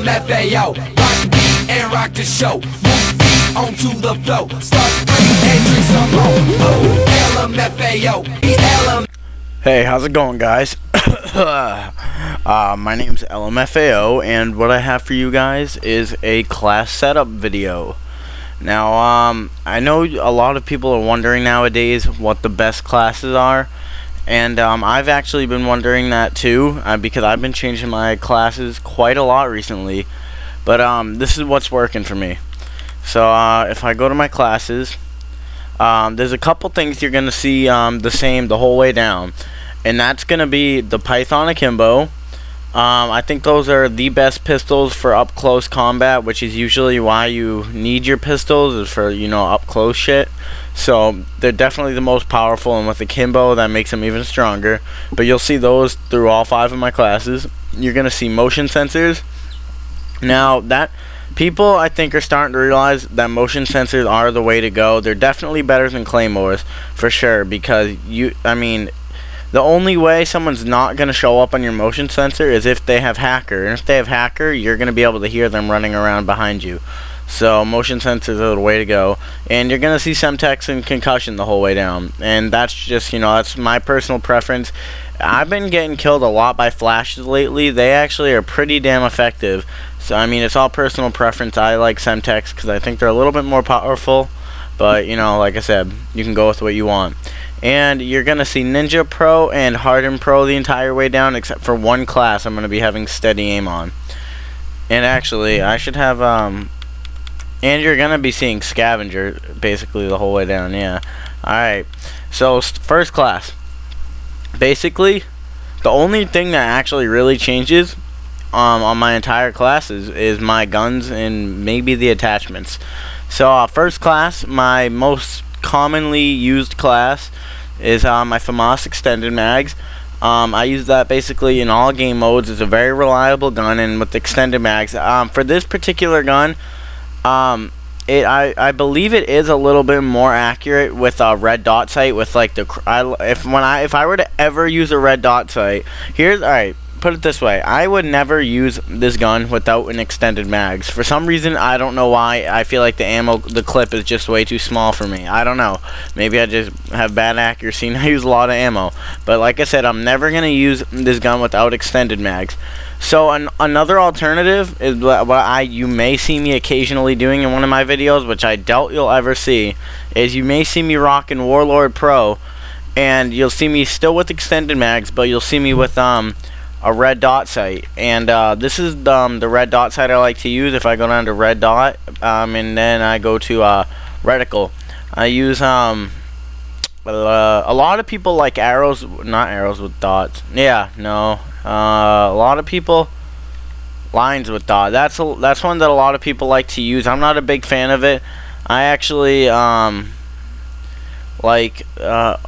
LMFAO. Rock the beat and rock the show. Move feet onto the flow. Start to drink and drink some more. Oh, LMFAO. LM. Hey, how's it going, guys? My name's LMFAO, and what I have for you guys is a class setup video. Now, I know a lot of people are wondering nowadays what the best classes are, and I've actually been wondering that too, because I've been changing my classes quite a lot recently. But this is what's working for me. So if I go to my classes, there's a couple things you're gonna see the same the whole way down, and that's gonna be the Python Akimbo. I think those are the best pistols for up close combat, which is usually why you need your pistols, is for, you know, up close shit. So they're definitely the most powerful, and with Akimbo that makes them even stronger. But you'll see those through all 5 of my classes. You're gonna see motion sensors. Now that people, I think, are starting to realize that motion sensors are the way to go. They're definitely better than claymores for sure, because the only way someone's not going to show up on your motion sensor is if they have hacker. And if they have hacker, you're going to be able to hear them running around behind you. So motion sensors are the way to go. And you're going to see Semtex and concussion the whole way down. And that's just, you know, that's my personal preference. I've been getting killed a lot by flashes lately. They actually are pretty damn effective. So, I mean, it's all personal preference. I like Semtex because I think they're a little bit more powerful. But, you know, like I said, you can go with what you want. And you're going to see Ninja Pro and Harden Pro the entire way down, except for one class I'm going to be having steady aim on. And actually, I should have, and you're going to be seeing Scavenger basically the whole way down, yeah. Alright, so first class. Basically, the only thing that actually really changes on my entire class is my guns and maybe the attachments. So, first class, my most commonly used class is my FAMAS extended mags. I use that basically in all game modes. It's a very reliable gun, and with extended mags, for this particular gun, I believe it is a little bit more accurate with a red dot sight. With like if I were to ever use a red dot sight, alright. Put it this way, I would never use this gun without an extended mags. For some reason, I don't know why, I feel like the clip is just way too small for me. I don't know. Maybe I just have bad accuracy and I use a lot of ammo. But like I said, I'm never going to use this gun without extended mags. So another alternative is what you may see me occasionally doing in one of my videos, which I doubt you'll ever see, is you may see me rocking Warlord Pro, and you'll see me still with extended mags, but you'll see me with a red dot sight. And this is the red dot sight I like to use. If I go down to red dot, and then I go to reticle, I use a lot of people like arrows, not arrows with dots. Yeah, no, a lot of people lines with dot. That's one that a lot of people like to use. I'm not a big fan of it. I actually oh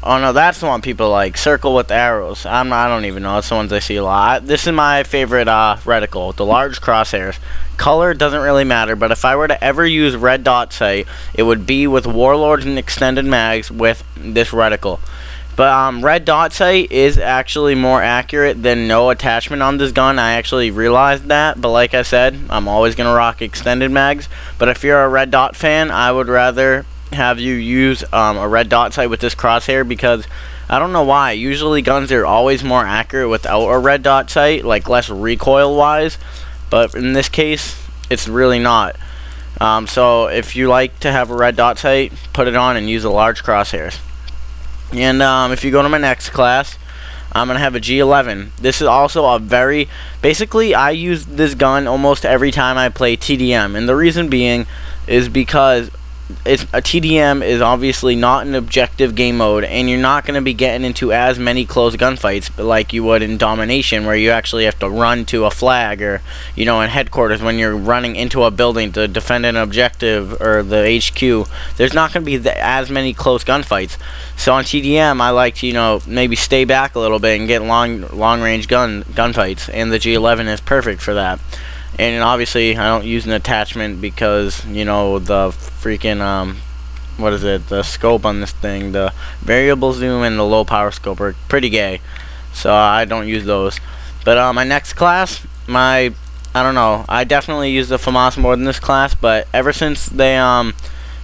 no, that's the one people like. Circle with arrows. I don't even know. It's the ones I see a lot. This is my favorite reticle, the large crosshairs. Color doesn't really matter, but if I were to ever use red dot sight, it would be with Warlord and extended mags with this reticle. But red dot sight is actually more accurate than no attachment on this gun. I actually realized that, but like I said, I'm always gonna rock extended mags. But if you're a red dot fan, I would rather have you use a red dot sight with this crosshair, because I don't know why, usually guns are always more accurate without a red dot sight, like less recoil wise, but in this case it's really not. So if you like to have a red dot sight, put it on and use the large crosshairs. And if you go to my next class, I'm gonna have a G11. This is also basically I use this gun almost every time I play TDM, and the reason being is because a TDM is obviously not an objective game mode, and you're not going to be getting into as many close gunfights like you would in Domination, where you actually have to run to a flag, or, you know, in Headquarters when you're running into a building to defend an objective or the HQ. There's not going to be as many close gunfights. So on TDM, I like to, you know, maybe stay back a little bit and get long range gunfights, and the G11 is perfect for that. And obviously I don't use an attachment because, you know, the freaking what is it, the scope on this thing, the variable zoom and the low power scope are pretty gay, so I don't use those. But my next class, my I don't know. I definitely use the FAMAS more than this class, but ever since they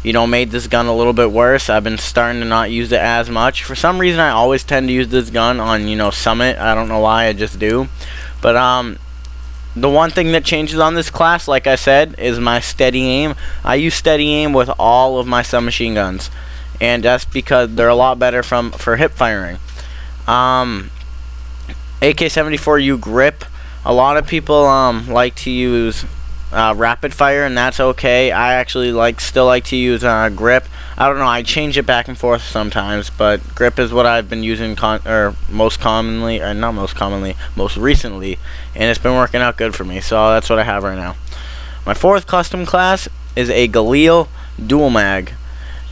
you know, made this gun a little bit worse, I've been starting to not use it as much. For some reason, I always tend to use this gun on, you know, Summit. I don't know why, I just do. But the one thing that changes on this class, like I said, is my steady aim. I use steady aim with all of my submachine guns, and that's because they're a lot better for hip firing. AK-74U grip. A lot of people like to use rapid fire, and that's okay. I actually still like to use grip. I don't know, I change it back and forth sometimes, but grip is what I've been using most recently, and it's been working out good for me, so that's what I have right now. My fourth custom class is a Galil dual mag,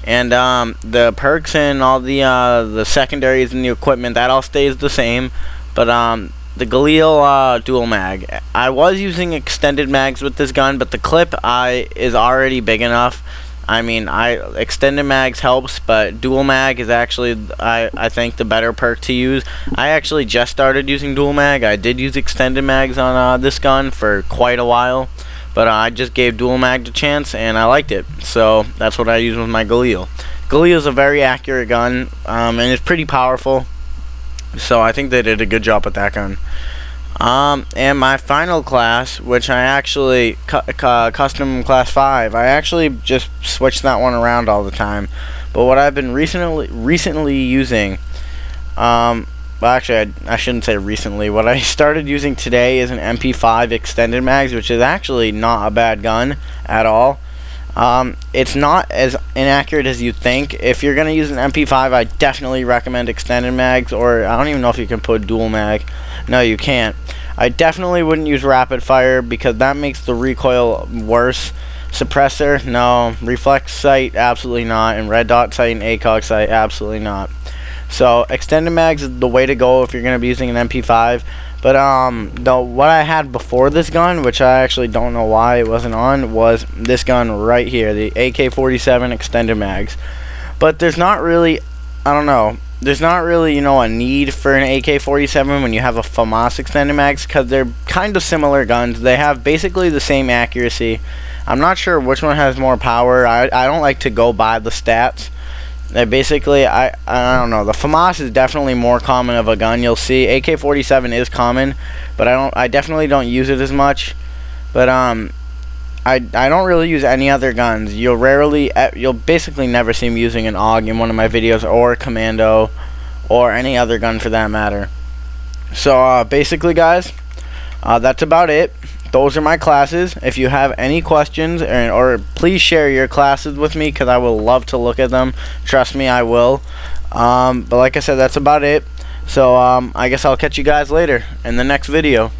and the perks and all the secondaries and the equipment, that all stays the same, but the Galil dual mag. I was using extended mags with this gun, but the clip is already big enough. I mean, extended mags helps, but dual mag is actually, I think, the better perk to use. I actually just started using dual mag. I did use extended mags on this gun for quite a while, but I just gave dual mag a chance, and I liked it. So that's what I use with my Galil. Galil is a very accurate gun, and it's pretty powerful. So I think they did a good job with that gun. And my final class, which I actually custom class 5, I actually just switched that one around all the time. But what I've been recently using, well, actually I shouldn't say recently. What I started using today is an MP5 extended mags, which is actually not a bad gun at all. It's not as inaccurate as you think. If you're going to use an MP5, I definitely recommend extended mags, or I don't even know if you can put dual mag. No, you can't. I definitely wouldn't use rapid fire because that makes the recoil worse. Suppressor, no. Reflex sight, absolutely not. And red dot sight and ACOG sight, absolutely not. So extended mags is the way to go if you're going to be using an MP5. But what I had before this gun, which I actually don't know why it wasn't on, was this gun right here, the AK-47 extended mags. But there's not really, I don't know, there's not really, you know, a need for an AK-47 when you have a FAMAS extended mags, because they're kind of similar guns. They have basically the same accuracy. I'm not sure which one has more power. I don't like to go by the stats. Basically, I don't know. The FAMAS is definitely more common of a gun. You'll see AK-47 is common, but I definitely don't use it as much. But I don't really use any other guns. You'll basically never see me using an AUG in one of my videos, or a Commando, or any other gun for that matter. So basically, guys, that's about it. Those are my classes. If you have any questions, or please share your classes with me, because I will love to look at them. Trust me, I will. But like I said, that's about it. So I guess I'll catch you guys later in the next video.